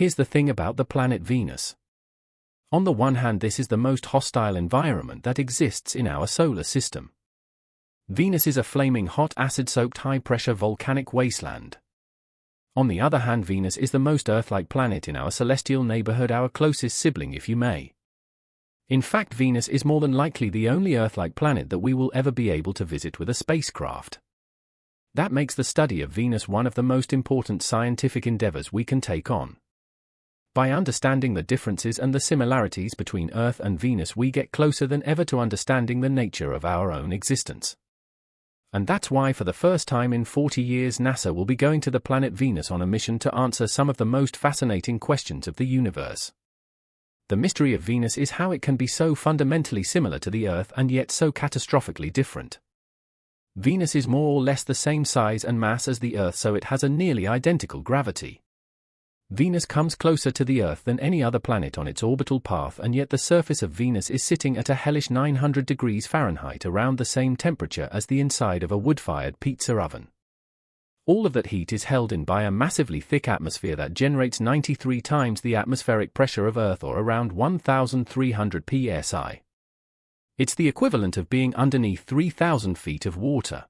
Here's the thing about the planet Venus. On the one hand, this is the most hostile environment that exists in our solar system. Venus is a flaming hot acid-soaked high-pressure volcanic wasteland. On the other hand, Venus is the most Earth-like planet in our celestial neighborhood, our closest sibling if you may. In fact, Venus is more than likely the only Earth-like planet that we will ever be able to visit with a spacecraft. That makes the study of Venus one of the most important scientific endeavors we can take on. By understanding the differences and the similarities between Earth and Venus, we get closer than ever to understanding the nature of our own existence. And that's why for the first time in 40 years NASA will be going to the planet Venus on a mission to answer some of the most fascinating questions of the universe. The mystery of Venus is how it can be so fundamentally similar to the Earth and yet so catastrophically different. Venus is more or less the same size and mass as the Earth, so it has a nearly identical gravity. Venus comes closer to the Earth than any other planet on its orbital path, and yet the surface of Venus is sitting at a hellish 900 degrees Fahrenheit, around the same temperature as the inside of a wood-fired pizza oven. All of that heat is held in by a massively thick atmosphere that generates 93 times the atmospheric pressure of Earth, or around 1,300 psi. It's the equivalent of being underneath 3,000 feet of water.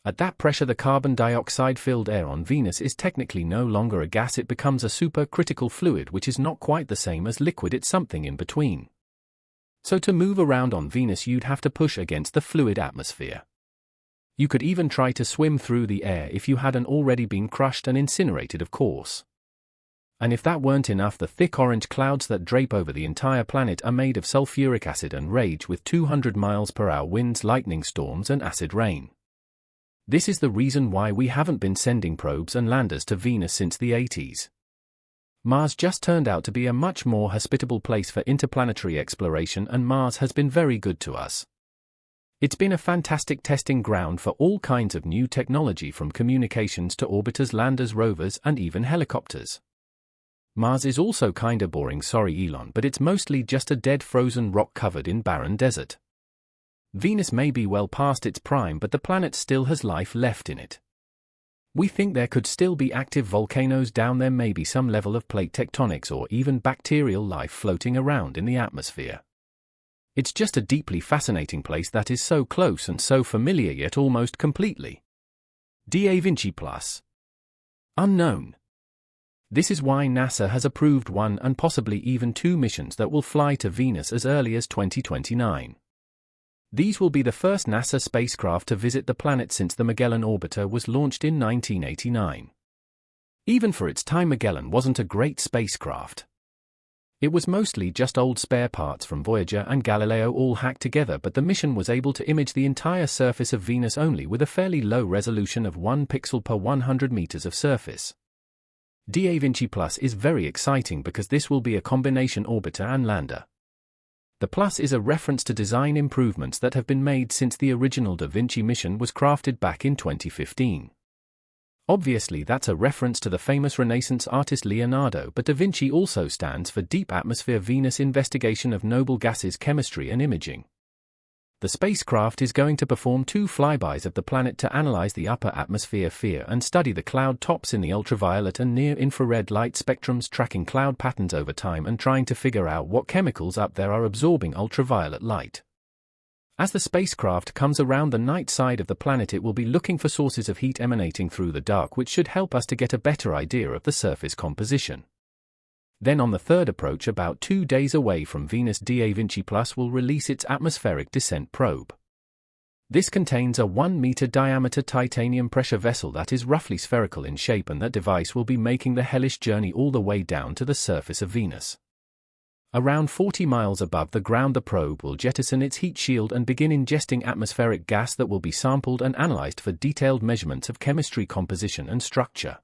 At that pressure, the carbon dioxide-filled air on Venus is technically no longer a gas, it becomes a supercritical fluid, which is not quite the same as liquid, it's something in between. So to move around on Venus you'd have to push against the fluid atmosphere. You could even try to swim through the air if you hadn't already been crushed and incinerated, of course. And if that weren't enough, the thick orange clouds that drape over the entire planet are made of sulfuric acid and rage with 200 miles per hour winds, lightning storms and acid rain. This is the reason why we haven't been sending probes and landers to Venus since the 80s. Mars just turned out to be a much more hospitable place for interplanetary exploration, and Mars has been very good to us. It's been a fantastic testing ground for all kinds of new technology, from communications to orbiters, landers, rovers, and even helicopters. Mars is also kinda boring, sorry Elon, but it's mostly just a dead frozen rock covered in barren desert. Venus may be well past its prime, but the planet still has life left in it. We think there could still be active volcanoes down there, maybe some level of plate tectonics, or even bacterial life floating around in the atmosphere. It's just a deeply fascinating place that is so close and so familiar, yet almost completely Da Vinci plus unknown. This is why NASA has approved 1 and possibly even 2 missions that will fly to Venus as early as 2029. These will be the first NASA spacecraft to visit the planet since the Magellan orbiter was launched in 1989. Even for its time, Magellan wasn't a great spacecraft. It was mostly just old spare parts from Voyager and Galileo all hacked together, but the mission was able to image the entire surface of Venus only with a fairly low resolution of 1 pixel per 100 meters of surface. Da Vinci Plus is very exciting because this will be a combination orbiter and lander. The Plus is a reference to design improvements that have been made since the original Da Vinci mission was crafted back in 2015. Obviously that's a reference to the famous Renaissance artist Leonardo, but Da Vinci also stands for Deep Atmosphere Venus Investigation of Noble Gases Chemistry and Imaging. The spacecraft is going to perform 2 flybys of the planet to analyze the upper atmosphere and study the cloud tops in the ultraviolet and near-infrared light spectrums, tracking cloud patterns over time and trying to figure out what chemicals up there are absorbing ultraviolet light. As the spacecraft comes around the night side of the planet, it will be looking for sources of heat emanating through the dark, which should help us to get a better idea of the surface composition. Then on the third approach, about 2 days away from Venus, Da Vinci Plus will release its atmospheric descent probe. This contains a 1-meter diameter titanium pressure vessel that is roughly spherical in shape, and that device will be making the hellish journey all the way down to the surface of Venus. Around 40 miles above the ground, the probe will jettison its heat shield and begin ingesting atmospheric gas that will be sampled and analyzed for detailed measurements of chemistry, composition and structure.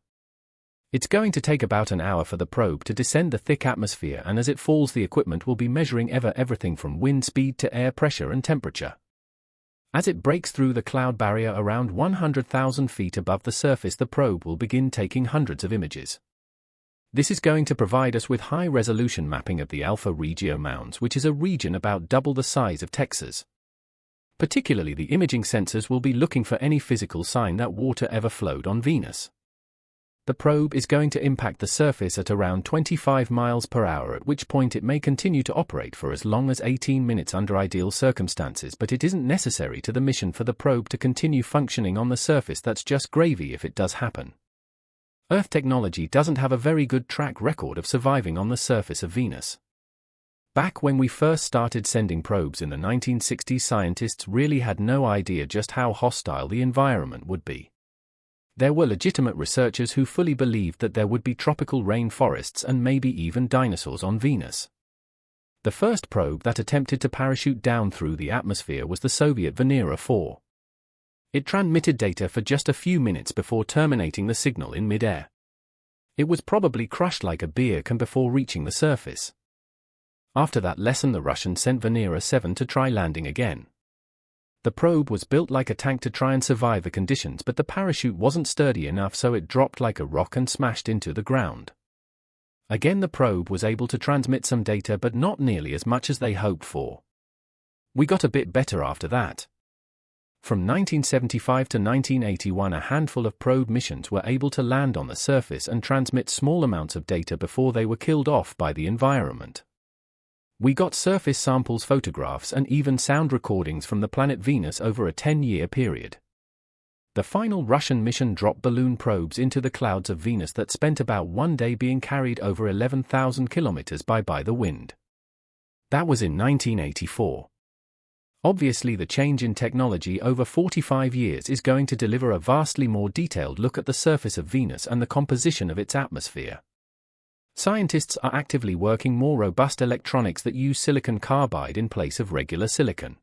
It's going to take about an hour for the probe to descend the thick atmosphere, and as it falls the equipment will be measuring everything from wind speed to air pressure and temperature. As it breaks through the cloud barrier around 100,000 feet above the surface, the probe will begin taking hundreds of images. This is going to provide us with high-resolution mapping of the Alpha Regio Mounds, which is a region about double the size of Texas. Particularly, the imaging sensors will be looking for any physical sign that water ever flowed on Venus. the probe is going to impact the surface at around 25 miles per hour, at which point it may continue to operate for as long as 18 minutes under ideal circumstances, but it isn't necessary to the mission for the probe to continue functioning on the surface. That's just gravy if it does happen. Earth technology doesn't have a very good track record of surviving on the surface of Venus. Back when we first started sending probes in the 1960s, scientists really had no idea just how hostile the environment would be. There were legitimate researchers who fully believed that there would be tropical rainforests and maybe even dinosaurs on Venus. The first probe that attempted to parachute down through the atmosphere was the Soviet Venera 4. It transmitted data for just a few minutes before terminating the signal in mid-air. It was probably crushed like a beer can before reaching the surface. After that lesson, the Russians sent Venera 7 to try landing again. The probe was built like a tank to try and survive the conditions, but the parachute wasn't sturdy enough, so it dropped like a rock and smashed into the ground. Again, the probe was able to transmit some data, but not nearly as much as they hoped for. We got a bit better after that. From 1975 to 1981, a handful of probe missions were able to land on the surface and transmit small amounts of data before they were killed off by the environment. We got surface samples, photographs, and even sound recordings from the planet Venus over a 10-year period. The final Russian mission dropped balloon probes into the clouds of Venus that spent about one day being carried over 11,000 kilometers by the wind. That was in 1984. Obviously, the change in technology over 45 years is going to deliver a vastly more detailed look at the surface of Venus and the composition of its atmosphere. Scientists are actively working more robust electronics that use silicon carbide in place of regular silicon.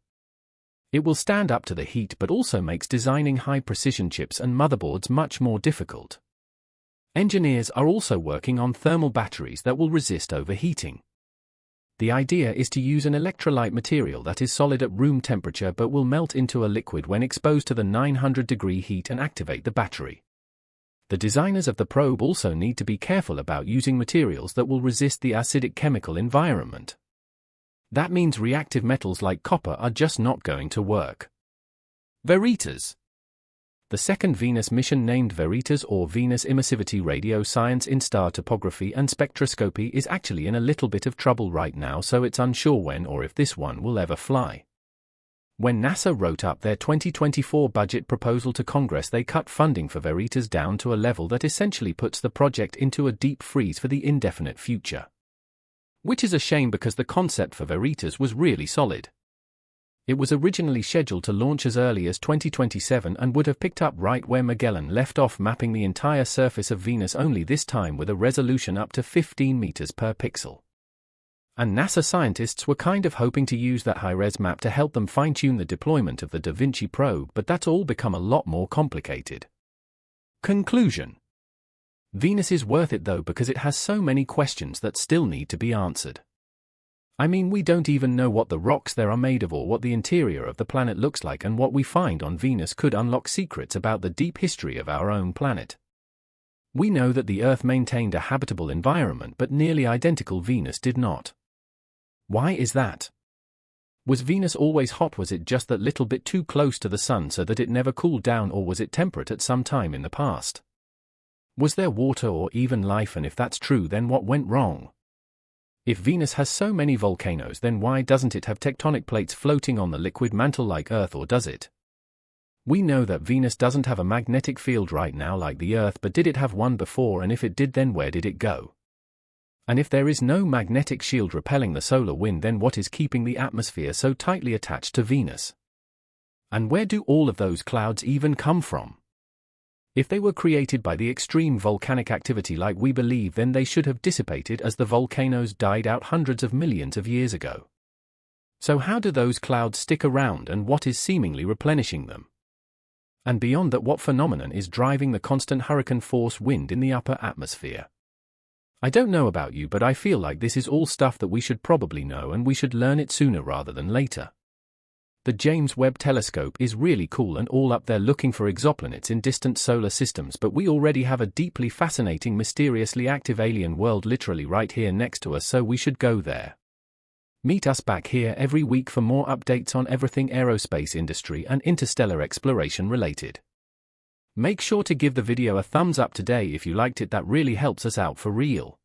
It will stand up to the heat, but also makes designing high-precision chips and motherboards much more difficult. Engineers are also working on thermal batteries that will resist overheating. The idea is to use an electrolyte material that is solid at room temperature but will melt into a liquid when exposed to the 900-degree heat and activate the battery. The designers of the probe also need to be careful about using materials that will resist the acidic chemical environment. That means reactive metals like copper are just not going to work. VOYAGES. The second Venus mission, named VOYAGES or Venus Immersivity Radio Science in Star Topography and Spectroscopy, is actually in a little bit of trouble right now, so it's unsure when or if this one will ever fly. When NASA wrote up their 2024 budget proposal to Congress, they cut funding for VOYAGES down to a level that essentially puts the project into a deep freeze for the indefinite future. Which is a shame, because the concept for VOYAGES was really solid. It was originally scheduled to launch as early as 2027 and would have picked up right where Magellan left off, mapping the entire surface of Venus, only this time with a resolution up to 15 meters per pixel. And NASA scientists were kind of hoping to use that high-res map to help them fine-tune the deployment of the Da Vinci probe, but that's all become a lot more complicated. Conclusion. Venus is worth it though, because it has so many questions that still need to be answered. I mean, we don't even know what the rocks there are made of or what the interior of the planet looks like, and what we find on Venus could unlock secrets about the deep history of our own planet. We know that the Earth maintained a habitable environment, but nearly identical Venus did not. Why is that? Was Venus always hot? Was it just that little bit too close to the Sun so that it never cooled down, or was it temperate at some time in the past? Was there water or even life, and if that's true, then what went wrong? If Venus has so many volcanoes, then why doesn't it have tectonic plates floating on the liquid mantle like Earth, or does it? We know that Venus doesn't have a magnetic field right now like the Earth, but did it have one before, and if it did, then where did it go? And if there is no magnetic shield repelling the solar wind, then what is keeping the atmosphere so tightly attached to Venus? And where do all of those clouds even come from? If they were created by the extreme volcanic activity like we believe, then they should have dissipated as the volcanoes died out hundreds of millions of years ago. So how do those clouds stick around, and what is seemingly replenishing them? And beyond that, what phenomenon is driving the constant hurricane force wind in the upper atmosphere? I don't know about you, but I feel like this is all stuff that we should probably know, and we should learn it sooner rather than later. The James Webb Telescope is really cool and all up there looking for exoplanets in distant solar systems, but we already have a deeply fascinating, mysteriously active alien world literally right here next to us, so we should go there. Meet us back here every week for more updates on everything aerospace industry and interstellar exploration related. Make sure to give the video a thumbs up today if you liked it, that really helps us out for real.